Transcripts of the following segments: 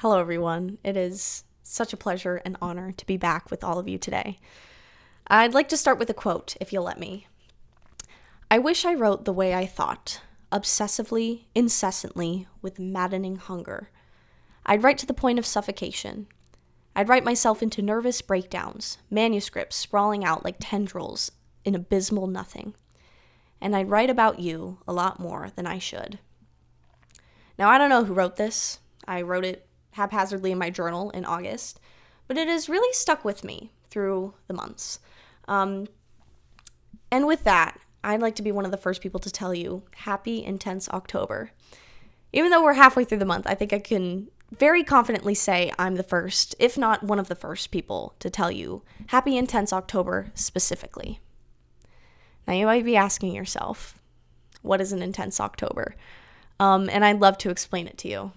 Hello, everyone. It is such a pleasure and honor to be back with all of you today. I'd like to start with a quote, if you'll let me. I wish I wrote the way I thought, obsessively, incessantly, with maddening hunger. I'd write to the point of suffocation. I'd write myself into nervous breakdowns, manuscripts sprawling out like tendrils in abysmal nothing. And I'd write about you a lot more than I should. Now, I don't know who wrote this. I wrote it haphazardly in my journal in August, but it has really stuck with me through the months. And with that, I'd like to be one of the first people to tell you, happy intense October. Even though we're halfway through the month, I think I can very confidently say I'm the first, if not one of the first people to tell you happy intense October specifically. Now you might be asking yourself, what is an intense October? And I'd love to explain it to you.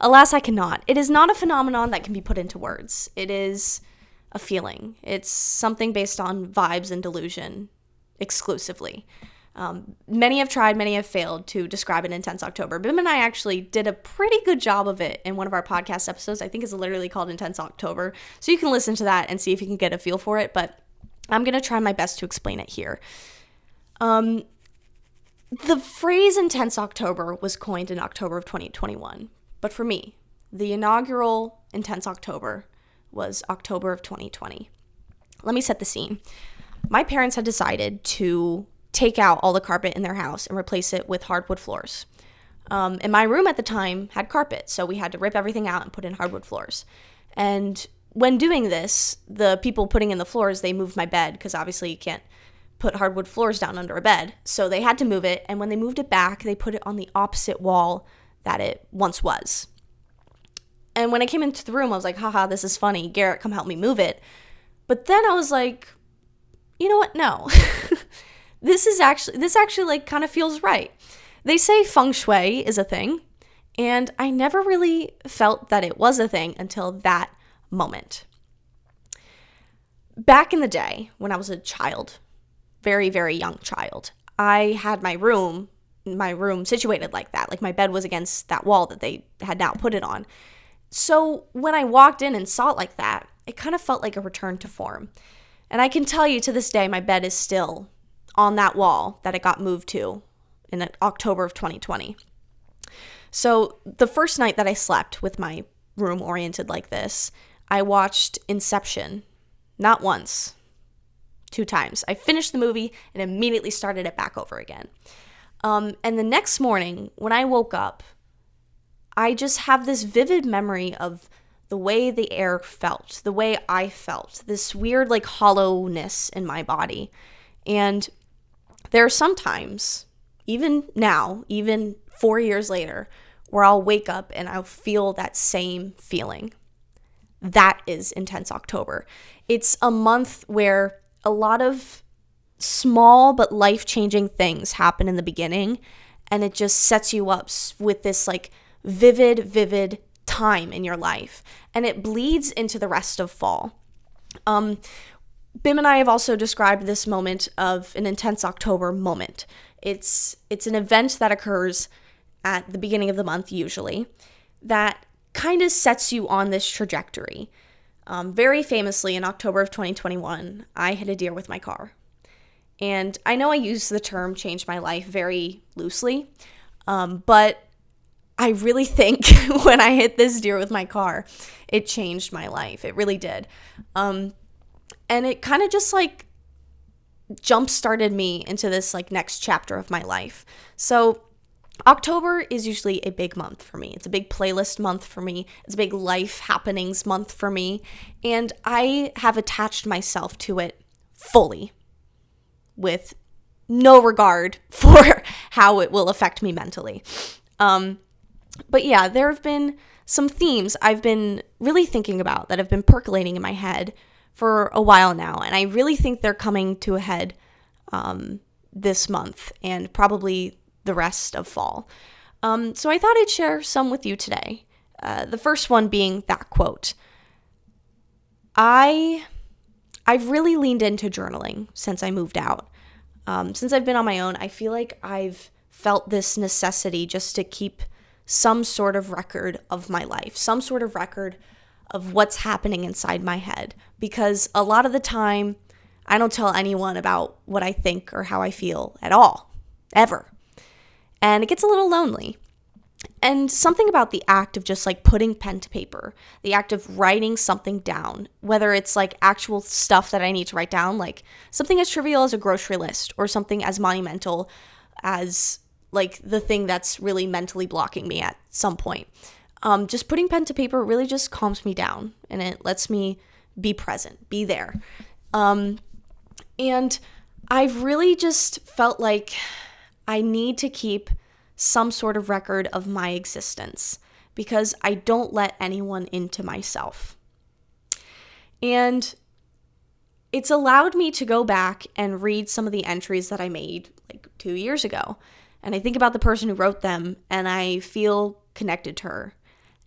Alas, I cannot. It is not a phenomenon that can be put into words. It is a feeling. It's something based on vibes and delusion exclusively. Many have tried, many have failed to describe an intense October. Bim and I actually did a pretty good job of it in one of our podcast episodes. I think it's literally called Intense October. So you can listen to that and see if you can get a feel for it. But I'm going to try my best to explain it here. The phrase Intense October was coined in October of 2021. But for me, the inaugural Intense October was October of 2020. Let me set the scene. My parents had decided to take out all the carpet in their house and replace it with hardwood floors. And my room at the time had carpet, so we had to rip everything out and put in hardwood floors. And when doing this, the people putting in the floors, they moved my bed, because obviously you can't put hardwood floors down under a bed. So they had to move it, and when they moved it back, they put it on the opposite wall that it once was. And when I came into the room, I was like, haha, this is funny. Garrett, come help me move it. But then I was like, you know what? No. This actually like kind of feels right. They say feng shui is a thing, and I never really felt that it was a thing until that moment. Back in the day, when I was a child, very, very young child, I had my room situated like that. Like my bed was against that wall that they had now put it on. So when I walked in and saw it like that, it kind of felt like a return to form. And I can tell you to this day, my bed is still on that wall that it got moved to in October of 2020. So the first night that I slept with my room oriented like this, I watched Inception, not once, 2 times. I finished the movie and immediately started it back over again. And the next morning, when I woke up, I just have this vivid memory of the way the air felt, the way I felt, this weird like hollowness in my body. And there are some times, even now, even 4 years later, where I'll wake up and I'll feel that same feeling. That is Intense October. It's a month where a lot of small but life-changing things happen in the beginning, and it just sets you up with this like vivid time in your life, and it bleeds into the rest of fall. Bim and I have also described this moment of an Intense October moment. It's an event that occurs at the beginning of the month usually that kind of sets you on this trajectory. Very famously in October of 2021, I hit a deer with my car. And I know I use the term changed my life very loosely, but I really think when I hit this deer with my car, it changed my life. It really did. And it kind of just like jump-started me into this like next chapter of my life. So October is usually a big month for me. It's a big playlist month for me. It's a big life happenings month for me. And I have attached myself to it fully, with no regard for how it will affect me mentally. But yeah, there have been some themes I've been really thinking about that have been percolating in my head for a while now, and I really think they're coming to a head this month and probably the rest of fall. So I thought I'd share some with you today. The first one being that quote. I've really leaned into journaling since I moved out. Since I've been on my own, I feel like I've felt this necessity just to keep some sort of record of my life, some sort of record of what's happening inside my head. Because a lot of the time, I don't tell anyone about what I think or how I feel at all, ever. And it gets a little lonely. And something about the act of just like putting pen to paper, the act of writing something down, whether it's like actual stuff that I need to write down, like something as trivial as a grocery list or something as monumental as like the thing that's really mentally blocking me at some point. Just putting pen to paper really just calms me down and it lets me be present, be there. And I've really just felt like I need to keep some sort of record of my existence because I don't let anyone into myself. And it's allowed me to go back and read some of the entries that I made like 2 years ago. And I think about the person who wrote them and I feel connected to her.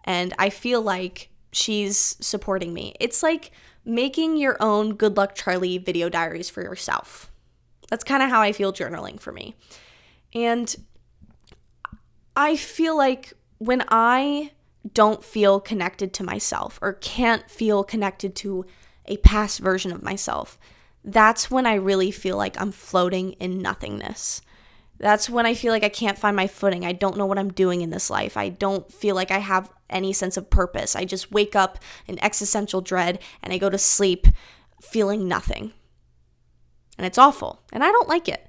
And I feel like she's supporting me. It's like making your own Good Luck Charlie video diaries for yourself. That's kind of how I feel journaling for me. And I feel like when I don't feel connected to myself or can't feel connected to a past version of myself, that's when I really feel like I'm floating in nothingness. That's when I feel like I can't find my footing. I don't know what I'm doing in this life. I don't feel like I have any sense of purpose. I just wake up in existential dread and I go to sleep feeling nothing. And it's awful. And I don't like it.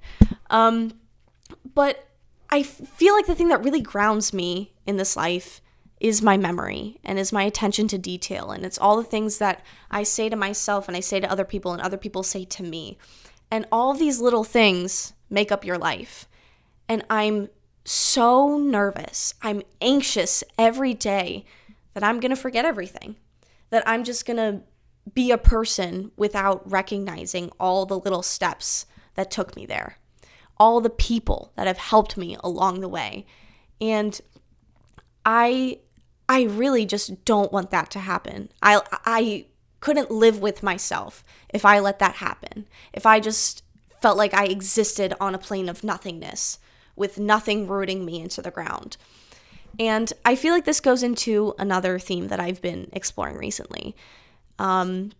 But I feel like the thing that really grounds me in this life is my memory and is my attention to detail. And it's all the things that I say to myself and I say to other people and other people say to me. And all of these little things make up your life. And I'm so nervous. I'm anxious every day that I'm going to forget everything. That I'm just going to be a person without recognizing all the little steps that took me there. All the people that have helped me along the way. And I really just don't want that to happen. I couldn't live with myself if I let that happen. If I just felt like I existed on a plane of nothingness with nothing rooting me into the ground. And I feel like this goes into another theme that I've been exploring recently. Let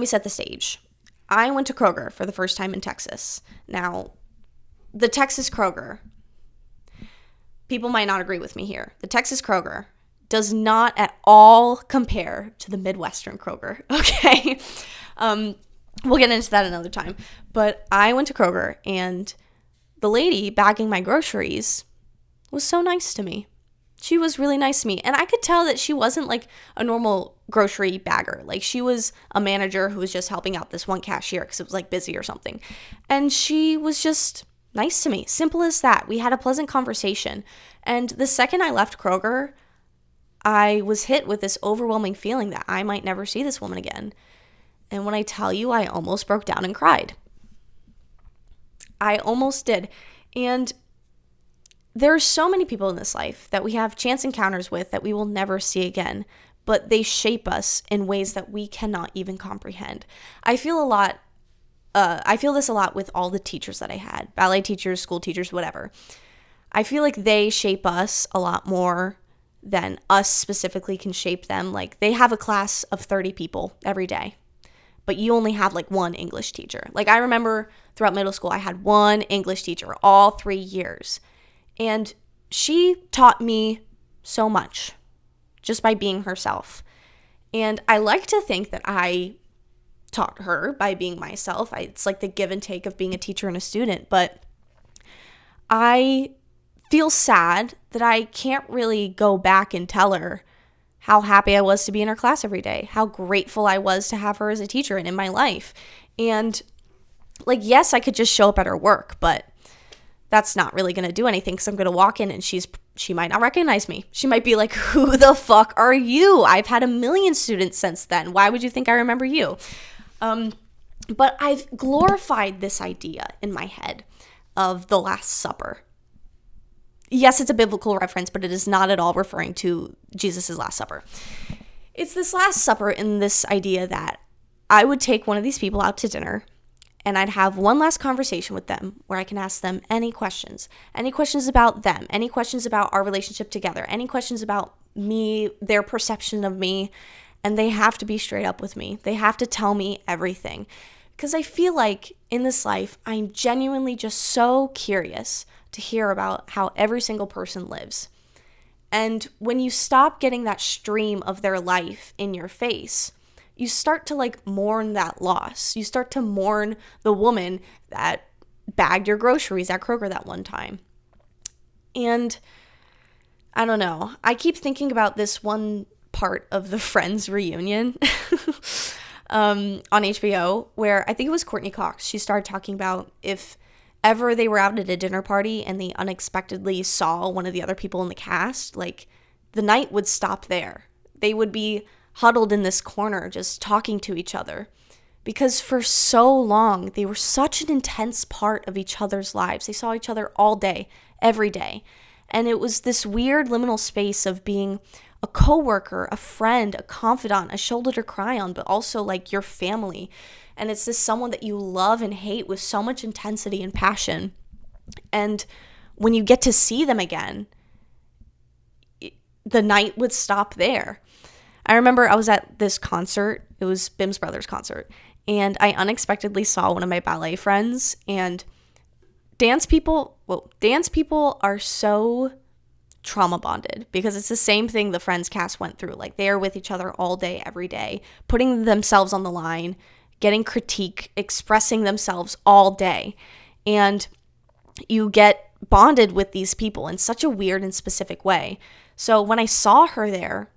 me set the stage. I went to Kroger for the first time in Texas. Now, the Texas Kroger, people might not agree with me here. The Texas Kroger does not at all compare to the Midwestern Kroger, okay? We'll get into that another time. But I went to Kroger, and the lady bagging my groceries was so nice to me. She was really nice to me. And I could tell that she wasn't like a normal grocery bagger. Like she was a manager who was just helping out this one cashier because it was like busy or something. And she was just nice to me. Simple as that. We had a pleasant conversation. And the second I left Kroger, I was hit with this overwhelming feeling that I might never see this woman again. And when I tell you, I almost broke down and cried. I almost did. And there are so many people in this life that we have chance encounters with that we will never see again, but they shape us in ways that we cannot even comprehend. I feel this a lot with all the teachers that I had, ballet teachers, school teachers, whatever. I feel like they shape us a lot more than us specifically can shape them. Like they have a class of 30 people every day, but you only have like one English teacher. Like I remember throughout middle school, I had one English teacher all 3 years. And she taught me so much just by being herself. And I like to think that I taught her by being myself. It's like the give and take of being a teacher and a student. But I feel sad that I can't really go back and tell her how happy I was to be in her class every day, how grateful I was to have her as a teacher and in my life. And like, yes, I could just show up at her work, but that's not really going to do anything because I'm going to walk in and she might not recognize me. She might be like, who the fuck are you? I've had a million students since then. Why would you think I remember you? But I've glorified this idea in my head of the Last Supper. Yes, it's a biblical reference, but it is not at all referring to Jesus' Last Supper. It's this Last Supper in this idea that I would take one of these people out to dinner and I'd have one last conversation with them where I can ask them any questions about them, any questions about our relationship together, any questions about me, their perception of me, and they have to be straight up with me. They have to tell me everything. Because I feel like in this life, I'm genuinely just so curious to hear about how every single person lives. And when you stop getting that stream of their life in your face, you start to like mourn that loss. You start to mourn the woman that bagged your groceries at Kroger that one time. And I don't know. I keep thinking about this one part of the Friends reunion on HBO where I think it was Courtney Cox. She started talking about if ever they were out at a dinner party and they unexpectedly saw one of the other people in the cast, like the night would stop there. They would be huddled in this corner just talking to each other because for so long they were such an intense part of each other's lives. They saw each other all day, every day. And it was this weird liminal space of being a coworker, a friend, a confidant, a shoulder to cry on, but also like your family. And it's this someone that you love and hate with so much intensity and passion. And when you get to see them again, the night would stop there. I remember I was at this concert. It was Bim's brother's concert. And I unexpectedly saw one of my ballet friends. And dance people are so trauma bonded because it's the same thing the Friends cast went through. Like they are with each other all day, every day, putting themselves on the line, getting critique, expressing themselves all day. And you get bonded with these people in such a weird and specific way. So when I saw her there,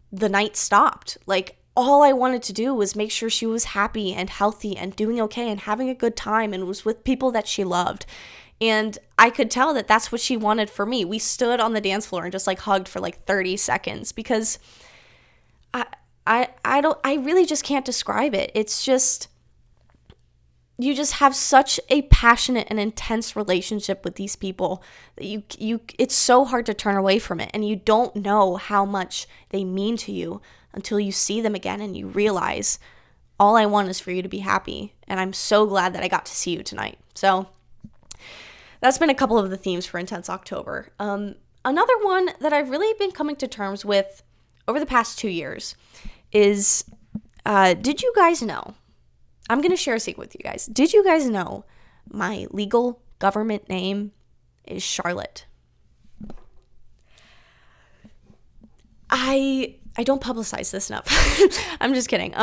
the night stopped. Like all I wanted to do was make sure she was happy and healthy and doing okay and having a good time and was with people that she loved. And I could tell that that's what she wanted for me. We stood on the dance floor and just like hugged for like 30 seconds because I really just can't describe it. It's just, you just have such a passionate and intense relationship with these people that it's so hard to turn away from it. And you don't know how much they mean to you until you see them again and you realize all I want is for you to be happy. And I'm so glad that I got to see you tonight. So that's been a couple of the themes for Intense October. Another one that I've really been coming to terms with over the past 2 years is, did you guys know? I'm going to share a secret with you guys. Did you guys know my legal government name is Charlotte? I don't publicize this enough. I'm just kidding.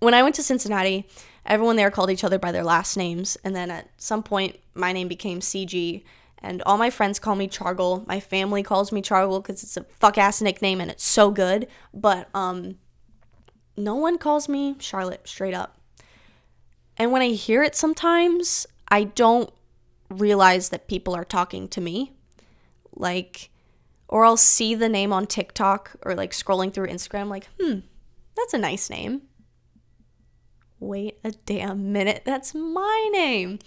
When I went to Cincinnati, everyone there called each other by their last names. And then at some point, my name became CG. And all my friends call me Chargle. My family calls me Chargle because it's a fuck-ass nickname and it's so good. But no one calls me Charlotte straight up. And when I hear it sometimes, I don't realize that people are talking to me. Like, or I'll see the name on TikTok or like scrolling through Instagram like, that's a nice name. Wait a damn minute, that's my name.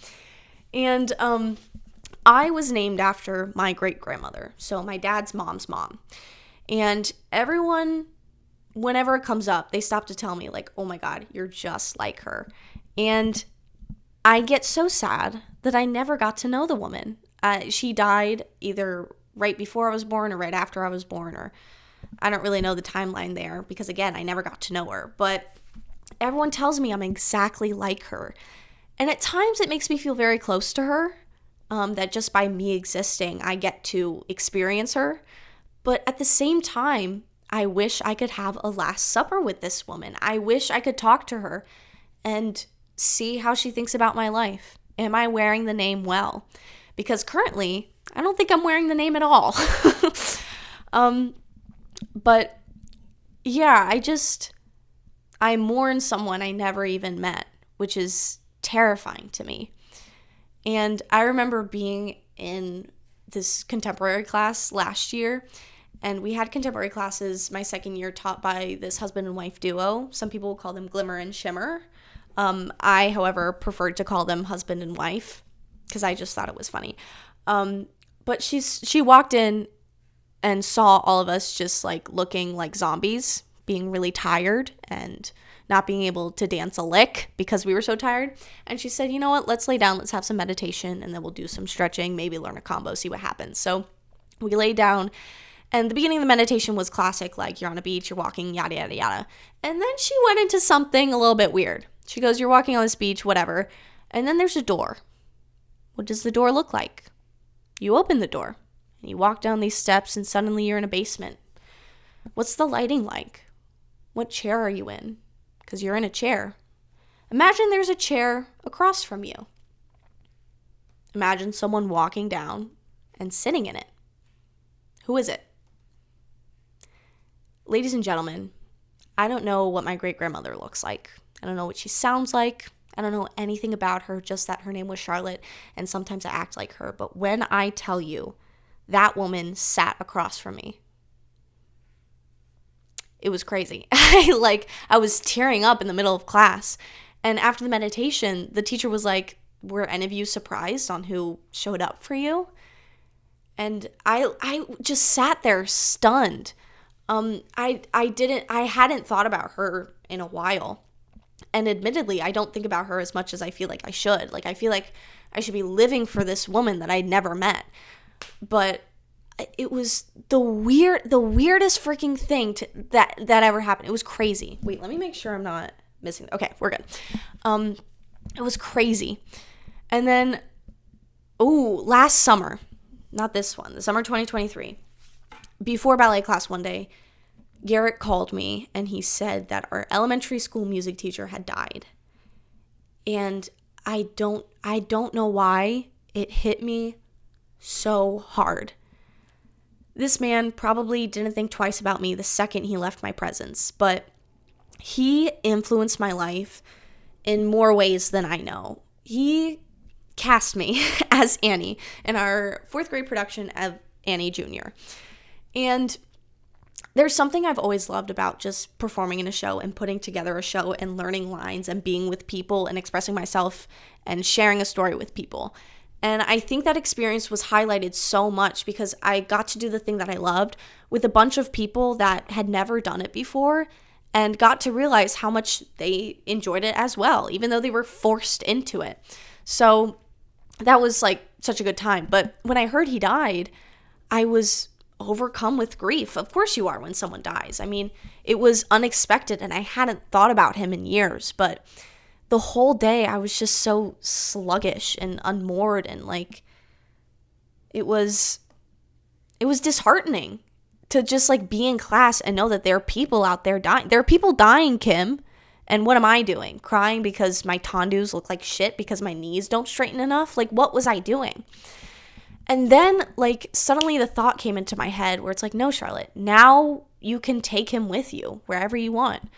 And I was named after my great-grandmother, so my dad's mom's mom. And everyone, whenever it comes up, they stop to tell me like, oh my God, you're just like her. And I get so sad that I never got to know the woman. She died either right before I was born or right after I was born, or I don't really know the timeline there because, again, I never got to know her. But everyone tells me I'm exactly like her. And at times it makes me feel very close to her, that just by me existing, I get to experience her. But at the same time, I wish I could have a Last Supper with this woman. I wish I could talk to her and see how she thinks about my life. Am I wearing the name well? Because currently, I don't think I'm wearing the name at all. But yeah, I mourn someone I never even met, which is terrifying to me. And I remember being in this contemporary class last year, and we had contemporary classes my second year taught by this husband and wife duo. Some people will call them Glimmer and Shimmer. I, however, preferred to call them husband and wife because I just thought it was funny. But she walked in and saw all of us just like looking like zombies, being really tired and not being able to dance a lick because we were so tired. And she said, you know what, let's lay down, let's have some meditation, and then we'll do some stretching, maybe learn a combo, see what happens. So we laid down, and the beginning of the meditation was classic, like you're on a beach, you're walking, yada, yada, yada. And then she went into something a little bit weird. She goes, you're walking on this beach, whatever. And then there's a door. What does the door look like? You open the door, and you walk down these steps, and suddenly you're in a basement. What's the lighting like? What chair are you in? Because you're in a chair. Imagine there's a chair across from you. Imagine someone walking down and sitting in it. Who is it? Ladies and gentlemen, I don't know what my great-grandmother looks like. I don't know what she sounds like. I don't know anything about her, just that her name was Charlotte, and sometimes I act like her. But when I tell you, that woman sat across from me, it was crazy. I was tearing up in the middle of class. And after the meditation, the teacher was like, were any of you surprised on who showed up for you? And I just sat there stunned. I hadn't thought about her in a while. And admittedly, I don't think about her as much as I feel like I should. Like, I feel like I should be living for this woman that I'd never met. But it was the weirdest freaking thing that ever happened. It was crazy. Wait, let me make sure I'm not missing. Okay, we're good. It was crazy. And then, last summer, not this one, the summer 2023, before ballet class one day, Garrett called me and he said that our elementary school music teacher had died. And I don't know why it hit me so hard. This man probably didn't think twice about me the second he left my presence, but he influenced my life in more ways than I know. He cast me as Annie in our 4th grade production of Annie Jr. And there's something I've always loved about just performing in a show and putting together a show and learning lines and being with people and expressing myself and sharing a story with people. And I think that experience was highlighted so much because I got to do the thing that I loved with a bunch of people that had never done it before and got to realize how much they enjoyed it as well, even though they were forced into it. So that was like such a good time. But when I heard he died, I was overcome with grief. Of course you are when someone dies. I mean, it was unexpected and I hadn't thought about him in years, but the whole day I was just so sluggish and unmoored, and like it was disheartening to just like be in class and know that there are people out there dying. There are people dying, Kim. And what am I doing? Crying because my tendons look like shit because my knees don't straighten enough? Like, what was I doing? And then like suddenly the thought came into my head where it's like, no, Charlotte, now you can take him with you wherever you want.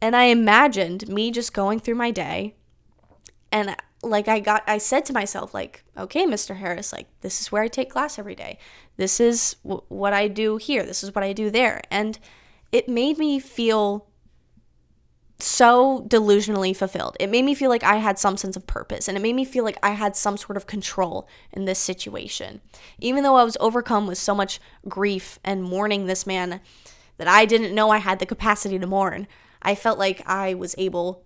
And I imagined me just going through my day, and like I said to myself, like, okay, Mr. Harris, like, this is where I take class every day. This is what I do here. This is what I do there. And it made me feel so delusionally fulfilled. It made me feel like I had some sense of purpose, and it made me feel like I had some sort of control in this situation. Even though I was overcome with so much grief and mourning this man that I didn't know I had the capacity to mourn, I felt like I was able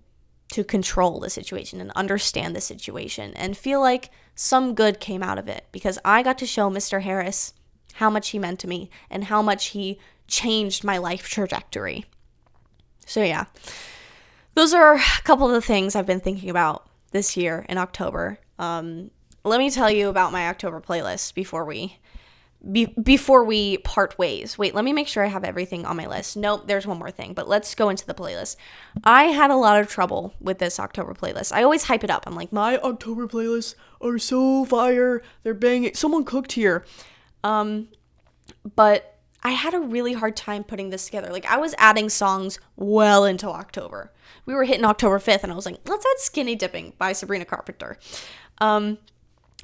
to control the situation and understand the situation and feel like some good came out of it because I got to show Mr. Harris how much he meant to me and how much he changed my life trajectory. So yeah, those are a couple of the things I've been thinking about this year in October. Let me tell you about my October playlist before we part ways. Wait, let me make sure I have everything on my list. Nope, there's one more thing, but let's go into the playlist. I had a lot of trouble with this October playlist. I always hype it up. I'm like, my October playlists are so fire. They're banging. Someone cooked here. But I had a really hard time putting this together. Like, I was adding songs well into October. We were hitting October 5th, and I was like, let's add Skinny Dipping by Sabrina Carpenter.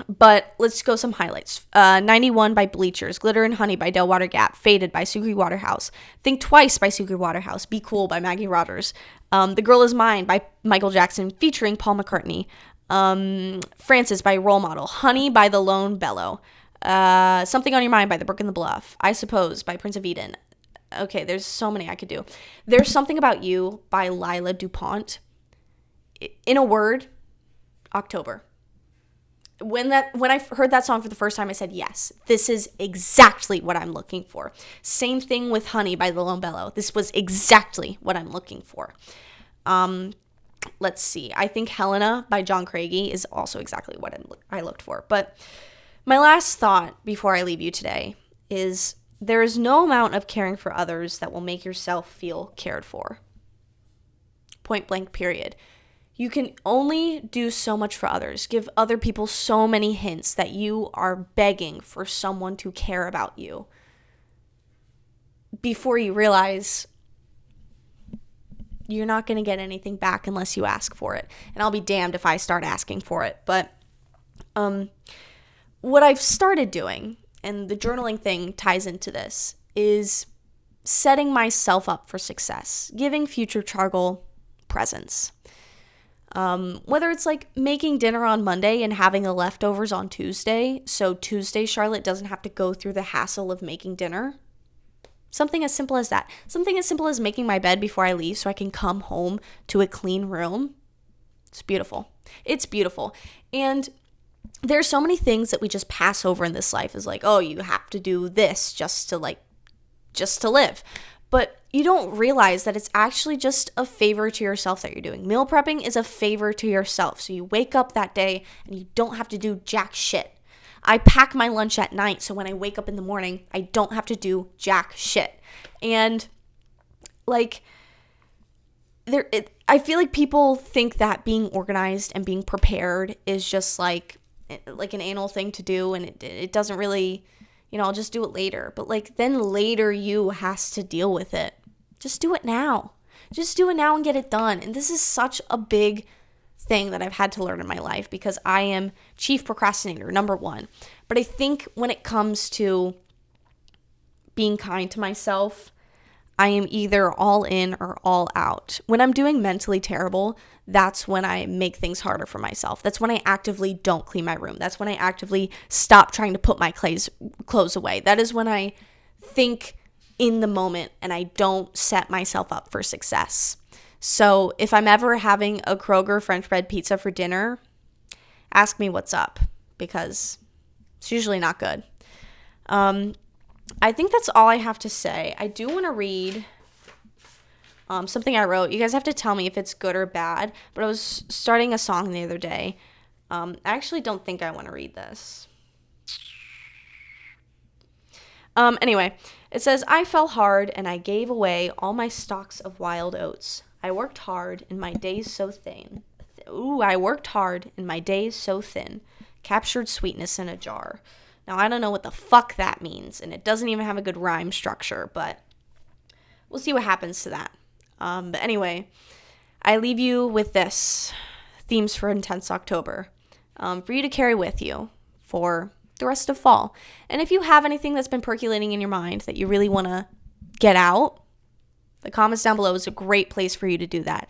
But let's go some highlights. 91 by Bleachers, Glitter and Honey by Delwater Gap, Faded by Suki Waterhouse, Think Twice by Suki Waterhouse, Be Cool by Maggie Rogers, The Girl Is Mine by Michael Jackson featuring Paul McCartney, Frances by Role Model, Honey by The Lone Bellow, Something on Your Mind by The Brook and the Bluff, I Suppose by Prince of Eden, Okay, there's so many I could do. There's Something About You by Lila DuPont. In a word, October. When I heard that song for the first time, I said, yes, this is exactly what I'm looking for. Same thing with Honey by Lil Bello. This was exactly what I'm looking for. Let's see. I think Helena by John Craigie is also exactly what I looked for. But my last thought before I leave you today is there is no amount of caring for others that will make yourself feel cared for. Point blank, period. You can only do so much for others, give other people so many hints that you are begging for someone to care about you before you realize you're not going to get anything back unless you ask for it. And I'll be damned if I start asking for it. But what I've started doing, and the journaling thing ties into this, is setting myself up for success, giving future Chargle presents. Whether it's like making dinner on Monday and having the leftovers on Tuesday, so Tuesday Charlotte doesn't have to go through the hassle of making dinner. Something as simple as that. Something as simple as making my bed before I leave so I can come home to a clean room. It's beautiful. It's beautiful. And there's so many things that we just pass over in this life, is like, oh, you have to do this just to live. But you don't realize that it's actually just a favor to yourself that you're doing. Meal prepping is a favor to yourself. So you wake up that day and you don't have to do jack shit. I pack my lunch at night, so when I wake up in the morning, I don't have to do jack shit. And like, I feel like people think that being organized and being prepared is just like an anal thing to do, and it doesn't really, I'll just do it later. But like, then later you has to deal with it. Just do it now. Just do it now and get it done. And this is such a big thing that I've had to learn in my life, because I am chief procrastinator, number one. But I think when it comes to being kind to myself, I am either all in or all out. When I'm doing mentally terrible, that's when I make things harder for myself. That's when I actively don't clean my room. That's when I actively stop trying to put my clothes away. That is when I think in the moment and I don't set myself up for success. So if I'm ever having a Kroger French bread pizza for dinner, ask me what's up, because it's usually not good. I think that's all I have to say. I do want to read something I wrote. You guys have to tell me if it's good or bad, but I was starting a song the other day. I actually don't think I want to read this. Anyway, it says, I fell hard and I gave away all my stalks of wild oats. I worked hard in my days so thin. I worked hard in my days so thin. Captured sweetness in a jar. Now, I don't know what the fuck that means, and it doesn't even have a good rhyme structure, but we'll see what happens to that. But anyway, I leave you with this. Themes for Intense October. For you to carry with you for the rest of fall. And if you have anything that's been percolating in your mind that you really want to get out, the comments down below is a great place for you to do that.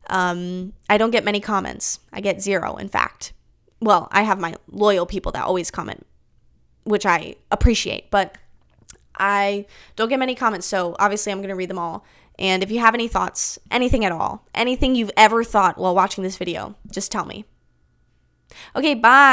I don't get many comments. I get 0, in fact. Well, I have my loyal people that always comment, which I appreciate, but I don't get many comments, so obviously I'm going to read them all. And if you have any thoughts, anything at all, anything you've ever thought while watching this video, just tell me. Okay, bye.